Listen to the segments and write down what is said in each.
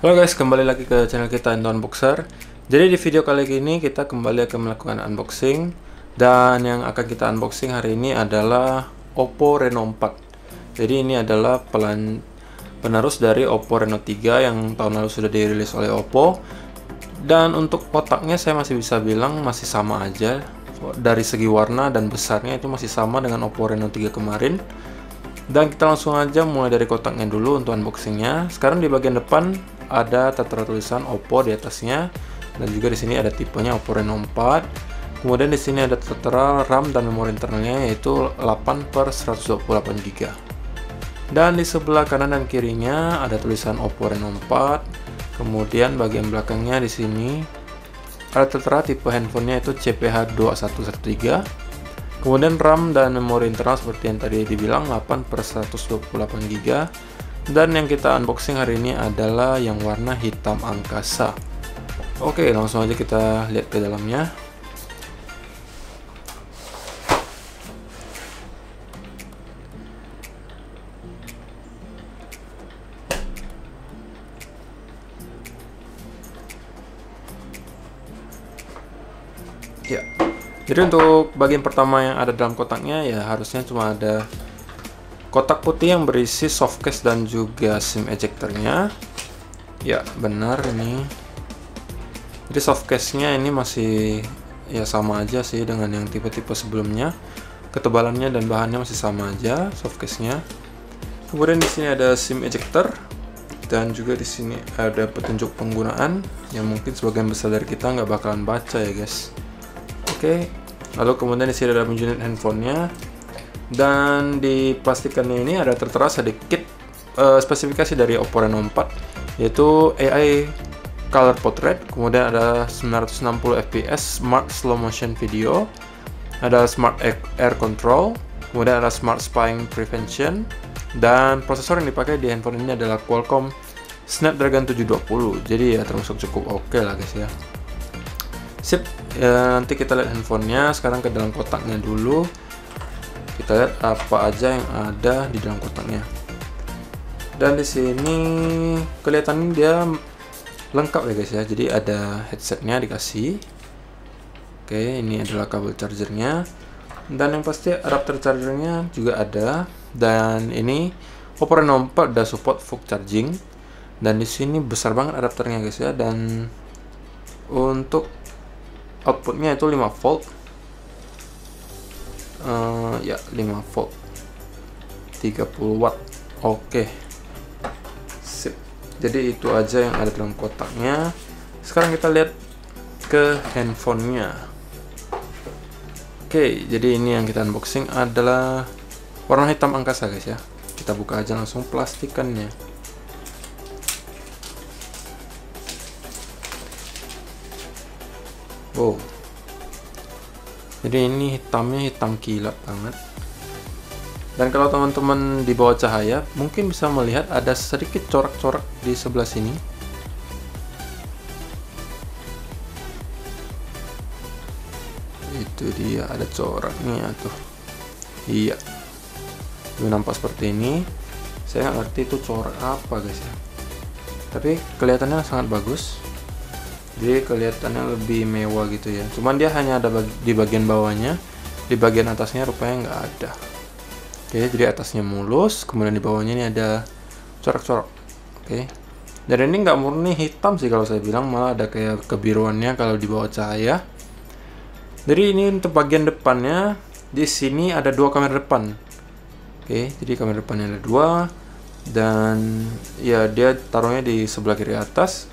Halo guys, kembali lagi ke channel kita Indo Unboxer. Jadi di video kali ini kita kembali akan melakukan unboxing, dan yang akan kita unboxing hari ini adalah Oppo Reno 4. Jadi ini adalah penerus dari Oppo Reno 3 yang tahun lalu sudah dirilis oleh Oppo. Dan untuk kotaknya saya masih bisa bilang masih sama aja. Dari segi warna dan besarnya itu masih sama dengan Oppo Reno 3 kemarin. Dan kita langsung aja mulai dari kotaknya dulu untuk unboxingnya. Sekarang di bagian depan ada tertera tulisan Oppo di atasnya, dan juga di sini ada tipenya Oppo Reno 4. Kemudian di sini ada tertera RAM dan memori internalnya yaitu 8/128 GB. Dan di sebelah kanan dan kirinya ada tulisan Oppo Reno 4. Kemudian bagian belakangnya di sini ada tertera tipe handphonenya itu CPH2113. Kemudian RAM dan memori internal seperti yang tadi dibilang 8/128 GB. Dan yang kita unboxing hari ini adalah yang warna hitam angkasa. Oke, langsung aja kita lihat ke dalamnya. Ya. Jadi untuk bagian pertama yang ada dalam kotaknya ya harusnya cuma ada kotak putih yang berisi softcase dan juga SIM ejectornya. Ya benar ini. Jadi softcase-nya ini masih ya sama aja sih dengan yang tipe-tipe sebelumnya. Ketebalannya dan bahannya masih sama aja softcase-nya. Kemudian di sini ada SIM ejector dan juga di sini ada petunjuk penggunaan yang mungkin sebagian besar dari kita nggak bakalan baca ya guys. Oke, lalu kemudian di sini ada unit handphonenya. Dan di plastikannya ini ada tertera sedikit spesifikasi dari Oppo Reno 4, yaitu AI Color Portrait, kemudian ada 960 fps Smart Slow Motion Video, ada Smart Air Control, kemudian ada Smart Spying Prevention, dan prosesor yang dipakai di handphone ini adalah Qualcomm Snapdragon 720. Jadi ya termasuk cukup oke lah guys ya. Sip, ya, nanti kita lihat handphonenya. Sekarang ke dalam kotaknya dulu. Kita lihat apa aja yang ada di dalam kotaknya. Dan di sini kelihatan dia lengkap ya guys ya. Jadi ada headsetnya dikasih. Oke, ini adalah kabel chargernya. Dan yang pasti adapter chargernya juga ada. Dan ini Oppo Reno 4 udah support fast charging. Dan di sini besar banget adapternya guys ya. Dan untuk outputnya itu 5 volt. Ya 5 volt 30 watt. Oke, sip. Jadi itu aja yang ada dalam kotaknya. Sekarang kita lihat ke handphonenya. Oke, jadi ini yang kita unboxing adalah warna hitam angkasa guys ya. Kita buka aja langsung plastikannya. Wow, jadi ini hitamnya hitam kilat banget. Dan kalau teman-teman di bawah cahaya mungkin bisa melihat ada sedikit corak-corak di sebelah sini. Itu dia, ada coraknya tuh. Iya, itu nampak seperti ini. Saya nggak ngerti itu corak apa guys ya, tapi kelihatannya sangat bagus. Jadi kelihatannya lebih mewah gitu ya. Cuman dia hanya ada di bagian bawahnya, di bagian atasnya rupanya nggak ada. Oke, jadi atasnya mulus, kemudian di bawahnya ini ada corak-corak. Oke, dan ini nggak murni hitam sih kalau saya bilang, malah ada kayak kebiruannya kalau di bawah cahaya. Jadi ini untuk bagian depannya, di sini ada dua kamera depan. Oke, jadi kamera depannya ada dua, dan ya dia taruhnya di sebelah kiri atas.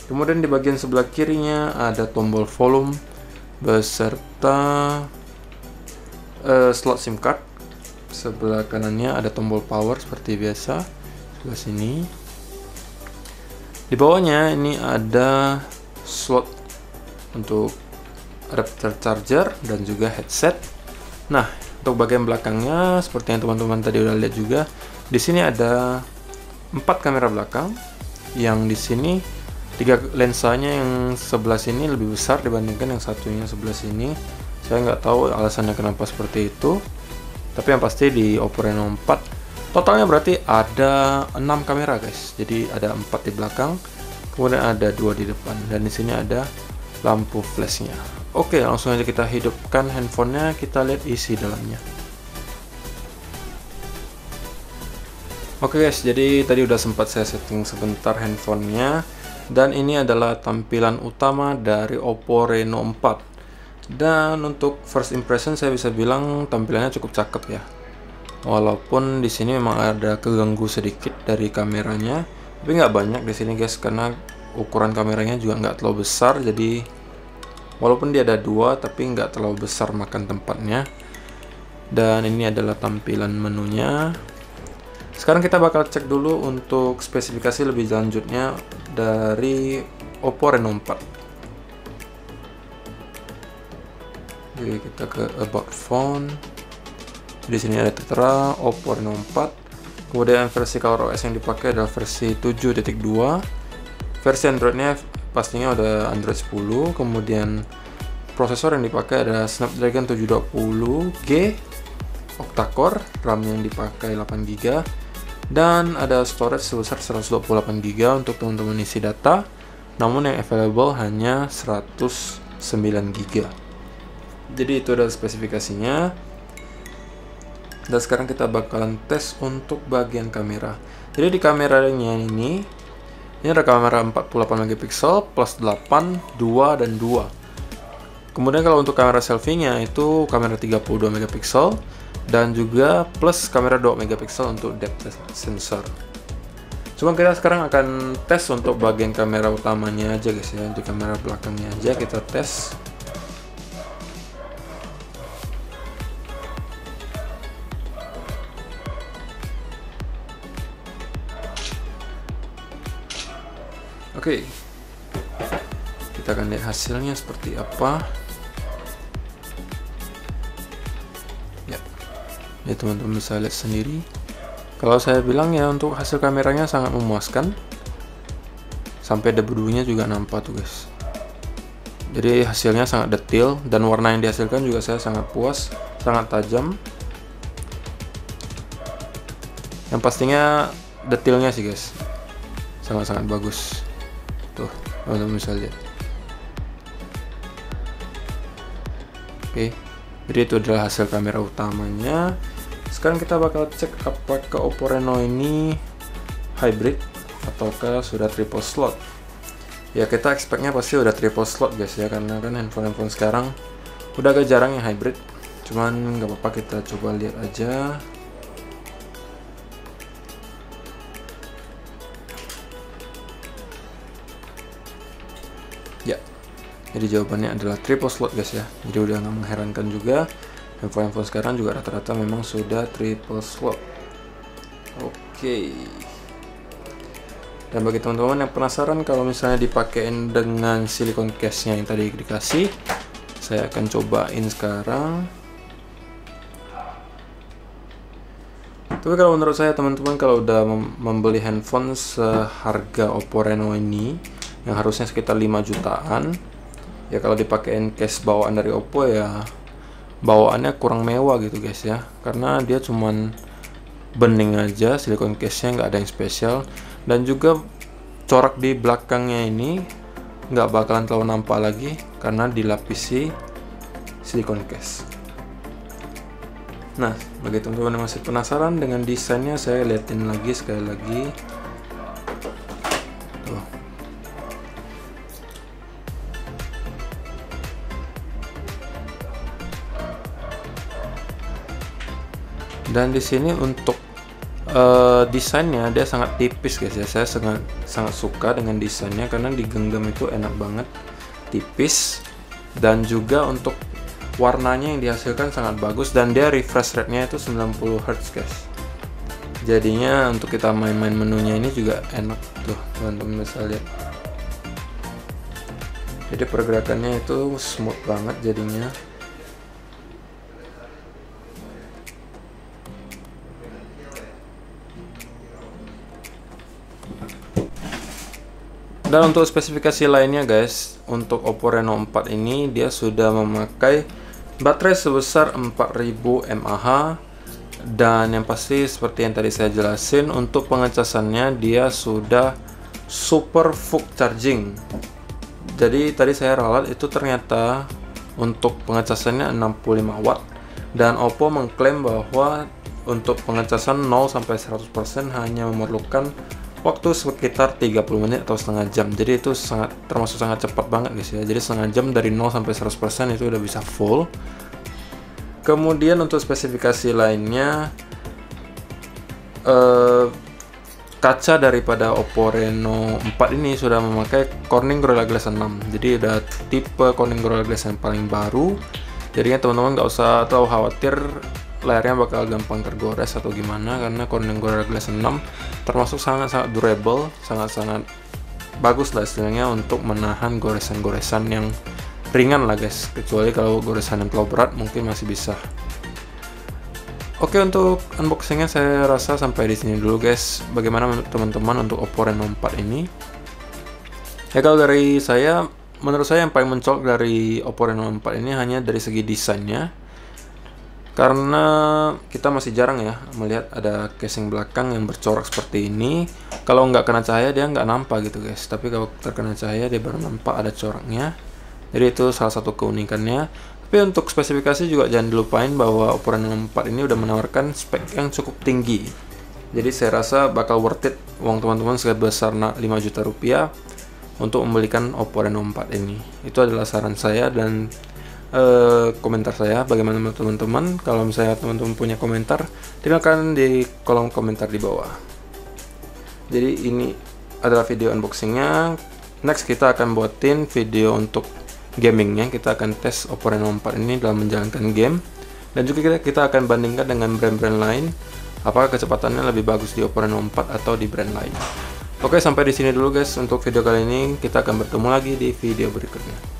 Kemudian di bagian sebelah kirinya ada tombol volume beserta slot SIM card. Sebelah kanannya ada tombol power seperti biasa. Sebelah sini. Di bawahnya ini ada slot untuk adapter charger dan juga headset. Nah, untuk bagian belakangnya seperti yang teman-teman tadi udah lihat juga, di sini ada 4 kamera belakang. Yang di sini 3 lensanya, yang sebelah sini lebih besar dibandingkan yang satunya sebelah sini. Saya nggak tahu alasannya kenapa seperti itu, tapi yang pasti di Oppo Reno 4 totalnya berarti ada 6 kamera guys. Jadi ada 4 di belakang kemudian ada 2 di depan, dan di sini ada lampu flashnya. Oke, langsung aja kita hidupkan handphonenya, kita lihat isi dalamnya. Oke guys, jadi tadi udah sempat saya setting sebentar handphonenya, dan ini adalah tampilan utama dari Oppo Reno 4. Dan untuk first impression saya bisa bilang tampilannya cukup cakep ya. Walaupun di sini memang ada keganggu sedikit dari kameranya, tapi nggak banyak di sini guys, karena ukuran kameranya juga nggak terlalu besar. Jadi walaupun dia ada 2, tapi nggak terlalu besar makan tempatnya. Dan ini adalah tampilan menunya. Sekarang kita bakal cek dulu untuk spesifikasi lebih lanjutnya dari Oppo Reno 4. Jadi kita ke About Phone. Di sini ada tertera Oppo Reno 4. Kemudian versi ColorOS yang dipakai adalah versi 7.2. Versi Androidnya pastinya udah Android 10. Kemudian prosesor yang dipakai adalah Snapdragon 720G octa-core, RAM yang dipakai 8GB, dan ada storage sebesar 128GB untuk teman-teman isi data, namun yang available hanya 109GB. Jadi itu adalah spesifikasinya. Dan sekarang kita bakalan tes untuk bagian kamera. Jadi di kameranya ini ada kamera 48MP plus 8, 2, dan 2. Kemudian kalau untuk kamera selfie-nya itu kamera 32MP dan juga plus kamera 2MP untuk depth sensor. Cuma kita sekarang akan tes untuk bagian kamera utamanya aja guys ya. Di kamera belakangnya aja kita tes. Oke, kita akan lihat hasilnya seperti apa. Ya, ini teman-teman bisa lihat sendiri. Kalau saya bilang ya, untuk hasil kameranya sangat memuaskan. Sampai debu-debunya juga nampak tuh guys. Jadi hasilnya sangat detail, dan warna yang dihasilkan juga saya sangat puas, sangat tajam. Yang pastinya detailnya sih guys, sangat-sangat bagus. Tuh, teman-teman bisa lihat. Oke, jadi itu adalah hasil kamera utamanya. Sekarang kita bakal cek apakah Oppo Reno ini hybrid ataukah sudah triple slot. Ya, kita expect-nya pasti udah triple slot guys ya, karena kan handphone sekarang udah agak jarang yang hybrid. Cuman nggak apa-apa, kita coba lihat aja. Ya, jadi jawabannya adalah triple slot guys ya. Jadi udah nggak mengherankan juga. Handphone sekarang juga rata-rata memang sudah triple slot. Oke. Dan bagi teman-teman yang penasaran kalau misalnya dipakein dengan silicone case-nya yang tadi dikasih, saya akan cobain sekarang. Tapi kalau menurut saya teman-teman, kalau udah membeli handphone seharga Oppo Reno ini, yang harusnya sekitar 5 jutaan, ya kalau dipakein case bawaan dari Oppo ya bawaannya kurang mewah gitu guys ya, karena dia cuman bening aja, silicone case-nya nggak ada yang spesial, dan juga corak di belakangnya ini nggak bakalan terlalu nampak lagi karena dilapisi silicone case. Nah, bagi teman-teman yang masih penasaran dengan desainnya, saya liatin lagi sekali lagi. Tuh. Dan di sini untuk desainnya dia sangat tipis guys ya. Saya sangat suka dengan desainnya karena digenggam itu enak banget, tipis, dan juga untuk warnanya yang dihasilkan sangat bagus, dan dia refresh rate-nya itu 90 Hz guys. Jadinya untuk kita main-main menunya ini juga enak tuh, teman-teman bisa lihat. Jadi pergerakannya itu smooth banget jadinya. Dan untuk spesifikasi lainnya guys, untuk Oppo Reno 4 ini dia sudah memakai baterai sebesar 4000 mAh, dan yang pasti seperti yang tadi saya jelasin, untuk pengecasannya dia sudah Super Fast Charging. Jadi tadi saya ralat itu ternyata untuk pengecasannya 65 watt, dan Oppo mengklaim bahwa untuk pengecasan 0 sampai 100% hanya memerlukan waktu sekitar 30 menit atau setengah jam. Jadi itu termasuk sangat cepat banget guys ya. Jadi setengah jam dari 0 sampai 100% itu udah bisa full. Kemudian untuk spesifikasi lainnya, kaca daripada Oppo Reno 4 ini sudah memakai Corning Gorilla Glass 6. Jadi udah tipe Corning Gorilla Glass yang paling baru. Jadinya teman-teman nggak usah terlalu khawatir layarnya bakal gampang tergores atau gimana, karena Corning Gorilla Glass 6 termasuk sangat-sangat durable, sangat-sangat bagus lah istilahnya untuk menahan goresan-goresan yang ringan lah guys. Kecuali kalau goresan yang terlalu berat mungkin masih bisa. Oke, untuk unboxingnya saya rasa sampai di sini dulu guys. Bagaimana teman-teman untuk Oppo Reno 4 ini? Ya kalau dari saya, menurut saya yang paling mencolok dari Oppo Reno 4 ini hanya dari segi desainnya. Karena kita masih jarang ya melihat ada casing belakang yang bercorak seperti ini. Kalau nggak kena cahaya dia nggak nampak gitu guys. Tapi kalau terkena cahaya dia baru nampak ada coraknya. Jadi itu salah satu keunikannya. Tapi untuk spesifikasi juga jangan dilupain bahwa Oppo Reno 4 ini udah menawarkan spek yang cukup tinggi. Jadi saya rasa bakal worth it uang teman-teman sebesar 5 juta rupiah untuk membelikan Oppo Reno 4 ini. Itu adalah saran saya dan komentar saya. Bagaimana teman-teman? Kalau misalnya teman-teman punya komentar, tinggalkan di kolom komentar di bawah. Jadi ini adalah video unboxingnya. Next kita akan buatin video untuk gamingnya. Kita akan tes Oppo Reno 4 ini dalam menjalankan game, dan juga kita akan bandingkan dengan brand-brand lain, apakah kecepatannya lebih bagus di Oppo Reno 4 atau di brand lain. Oke, sampai di sini dulu guys untuk video kali ini. Kita akan bertemu lagi di video berikutnya.